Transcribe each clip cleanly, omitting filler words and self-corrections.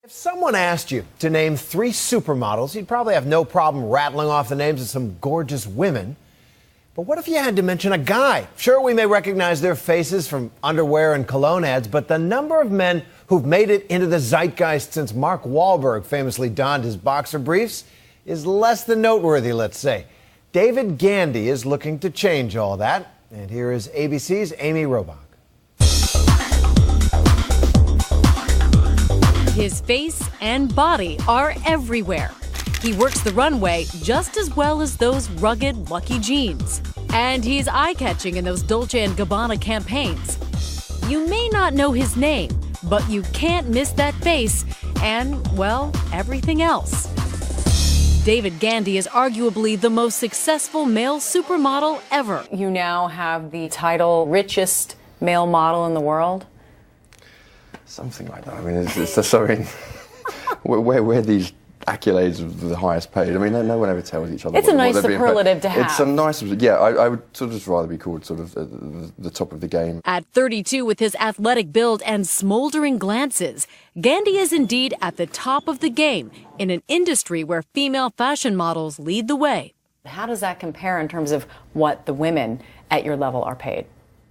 If someone asked you to name 3 supermodels, you'd probably have no problem rattling off the names of some gorgeous women. But what if you had to mention a guy? Sure, we may recognize their faces from underwear and cologne ads, but the number of men who've made it into the zeitgeist since Mark Wahlberg famously donned his boxer briefs is less than noteworthy, let's say. David Gandy is looking to change all that. And here is ABC's Amy Robach. His face and body are everywhere. He works the runway just as well as those rugged, lucky jeans. And he's eye-catching in those Dolce & Gabbana campaigns. You may not know his name, but you can't miss that face and, well, everything else. David Gandy is arguably the most successful male supermodel ever. You now have the title richest male model in the world. Something like that. I mean, it's just something. Where these accolades of the highest paid? I mean, no one ever tells each other. It's a nice superlative to have. It's a nice, yeah. I would sort of just rather be called sort of the top of the game. At 32, with his athletic build and smoldering glances, Gandy is indeed at the top of the game in an industry where female fashion models lead the way. How does that compare in terms of what the women at your level are paid?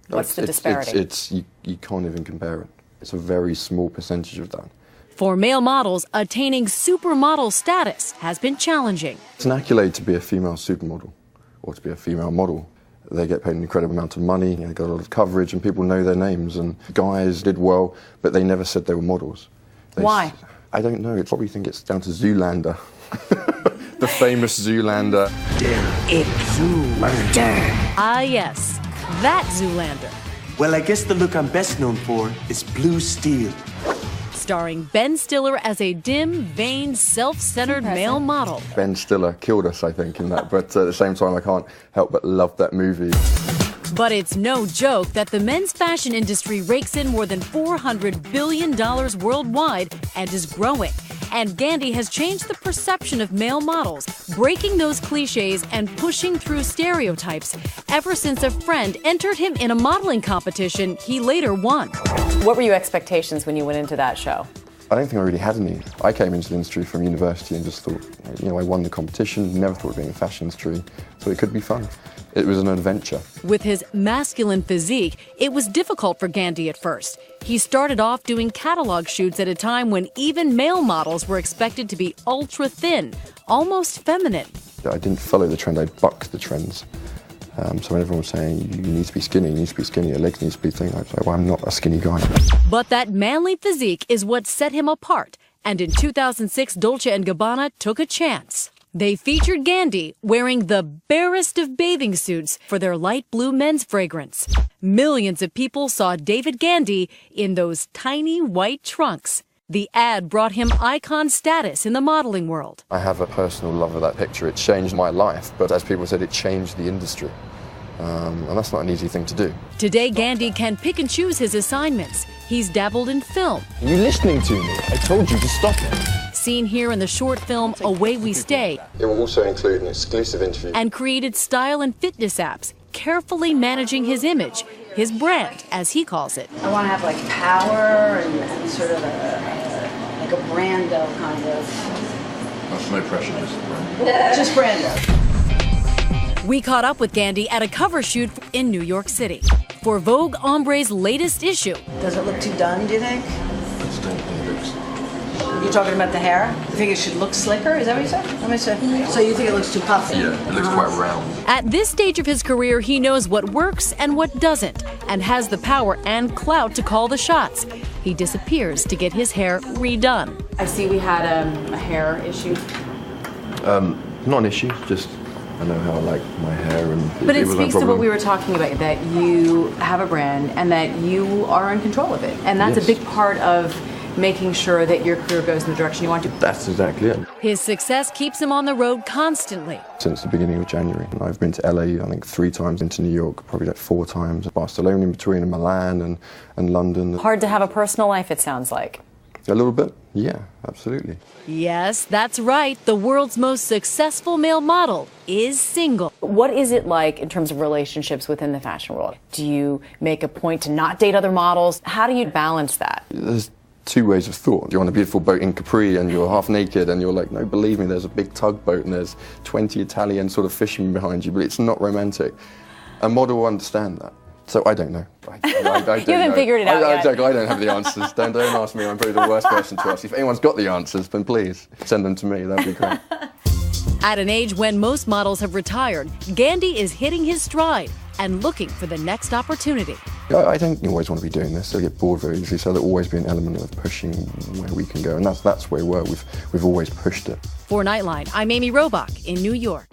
What's the disparity? You can't even compare it. It's a very small percentage of that. For male models, attaining supermodel status has been challenging. It's an accolade to be a female supermodel or to be a female model. They get paid an incredible amount of money, they got a lot of coverage, and people know their names. And guys did well, but they never said they were models. Why? I don't know. I probably think it's down to Zoolander. The famous Zoolander. It's Zoolander. Ah, yes, that Zoolander. Well, I guess the look I'm best known for is blue steel. Starring Ben Stiller as a dim, vain, self-centered male model. Ben Stiller killed us, I think, in that. But at the same time, I can't help but love that movie. But it's no joke that the men's fashion industry rakes in more than $400 billion worldwide and is growing. And Gandy has changed the perception of male models, breaking those cliches and pushing through stereotypes ever since a friend entered him in a modeling competition he later won. What were your expectations when you went into that show? I don't think I really had any. I came into the industry from university and just thought, I won the competition, never thought of being in the fashion industry, so it could be fun. It was an adventure. With his masculine physique, it was difficult for Gandy at first. He started off doing catalog shoots at a time when even male models were expected to be ultra thin, almost feminine. I didn't follow the trend, I bucked the trends. So when everyone was saying, you need to be skinny, your legs need to be thin, I was like, well, I'm not a skinny guy. But that manly physique is what set him apart. And in 2006, Dolce & Gabbana took a chance. They featured Gandy wearing the barest of bathing suits for their light blue men's fragrance. Millions of people saw David Gandy in those tiny white trunks. The ad brought him icon status in the modeling world. I have a personal love of that picture. It changed my life, but as people said, it changed the industry. And that's not an easy thing to do. Today, Gandy can pick and choose his assignments. He's dabbled in film. Are you listening to me? I told you to stop it. Seen here in the short film Away We Stay. It will also include an exclusive interview. And created style and fitness apps, carefully managing his image, his brand, as he calls it. I want to have like power and sort of like a Brando kind of. That's no pressure, just Brando. Just Brando. We caught up with Gandy at a cover shoot in New York City for Vogue Ombre's latest issue. Does it look too done, do you think? It's done. You're talking about the hair? You think it should look slicker? Is that what you said? Let me see. So you think it looks too puffy? Yeah, it looks quite round. At this stage of his career, he knows what works and what doesn't, and has the power and clout to call the shots. He disappears to get his hair redone. I see we had a hair issue. Not an issue, just I know how I like my hair. But it speaks to what we were talking about, that you have a brand and that you are in control of it. And that's a big part of making sure that your career goes in the direction you want to. That's exactly it. His success keeps him on the road constantly. Since the beginning of January. I've been to LA, I think 3 times, into New York, probably like 4 times, Barcelona in between, and Milan and London. Hard to have a personal life, it sounds like. A little bit, yeah, absolutely. Yes, that's right. The world's most successful male model is single. What is it like in terms of relationships within the fashion world? Do you make a point to not date other models? How do you balance that? There's two ways of thought. You're on a beautiful boat in Capri and you're half naked and you're like, no, believe me, there's a big tugboat and there's 20 Italian sort of fishermen behind you, but it's not romantic. A model will understand that. So I don't know. I don't You haven't figured it out yet. I don't have the answers. Don't ask me. I'm probably the worst person to ask. If anyone's got the answers, then please send them to me. That'd be great. At an age when most models have retired, Gandy is hitting his stride and looking for the next opportunity. I don't always want to be doing this. I get bored very easily, so there'll always be an element of pushing where we can go, and that's where we've always pushed it. For Nightline, I'm Amy Robach in New York.